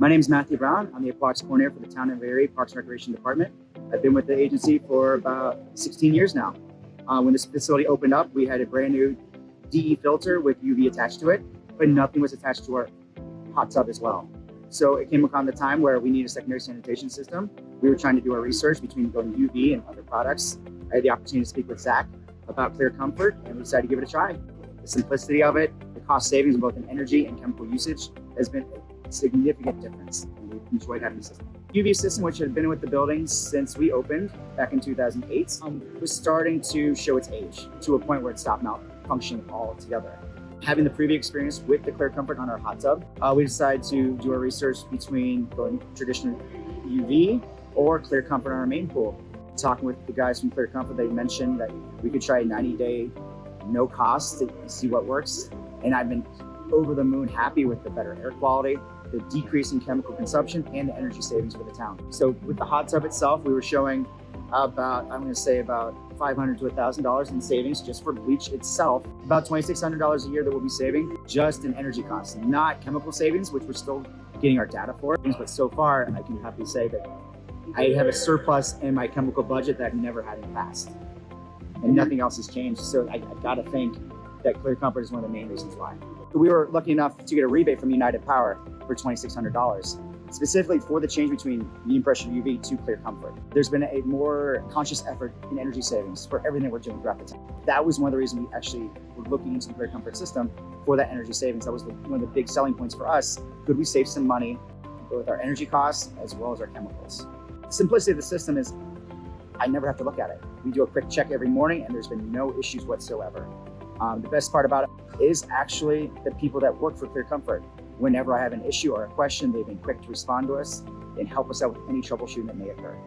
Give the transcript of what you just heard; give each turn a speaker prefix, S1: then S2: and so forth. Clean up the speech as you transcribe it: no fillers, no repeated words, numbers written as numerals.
S1: My name is Matthew Brown. I'm the aquatics coordinator for the Town of Erie Parks and Recreation Department. I've been with the agency for about 16 years now. When this facility opened up, we had a brand new DE filter with UV attached to it, but nothing was attached to our hot tub as well. So it came upon the time where we need a secondary sanitation system. We were trying to do our research between going UV and other products. I had the opportunity to speak with Zach about Clear Comfort, and we decided to give it a try. The simplicity of it, the cost savings both in energy and chemical usage has been a significant difference, and we've enjoyed having the system. UV system, which had been with the building since we opened back in 2008, was starting to show its age to a point where it stopped malfunctioning altogether. Having the previous experience with the Clear Comfort on our hot tub, we decided to do our research between going traditional UV or Clear Comfort on our main pool. Talking with the guys from Clear Comfort, they mentioned that we could try a 90-day no cost to see what works. And I've been over the moon happy with the better air quality, the decrease in chemical consumption, and the energy savings for the town. So with the hot tub itself, we were showing about $500 to $1,000 in savings just for bleach itself. About $2,600 a year that we'll be saving just in energy costs, not chemical savings, which we're still getting our data for. But so far, I can happily say that I have a surplus in my chemical budget that I've never had in the past. And nothing else has changed. So I gotta think that Clear Comfort is one of the main reasons why. We were lucky enough to get a rebate from United Power for $2,600, specifically for the change between medium pressure UV to Clear Comfort. There's been a more conscious effort in energy savings for everything we're doing throughout the town. That was one of the reasons we actually were looking into the Clear Comfort system for that energy savings. That was one of the big selling points for us. Could we save some money with our energy costs as well as our chemicals? The simplicity of the system is I never have to look at it. We do a quick check every morning and there's been no issues whatsoever. The best part about it is actually the people that work for Clear Comfort. Whenever I have an issue or a question, they've been quick to respond to us and help us out with any troubleshooting that may occur.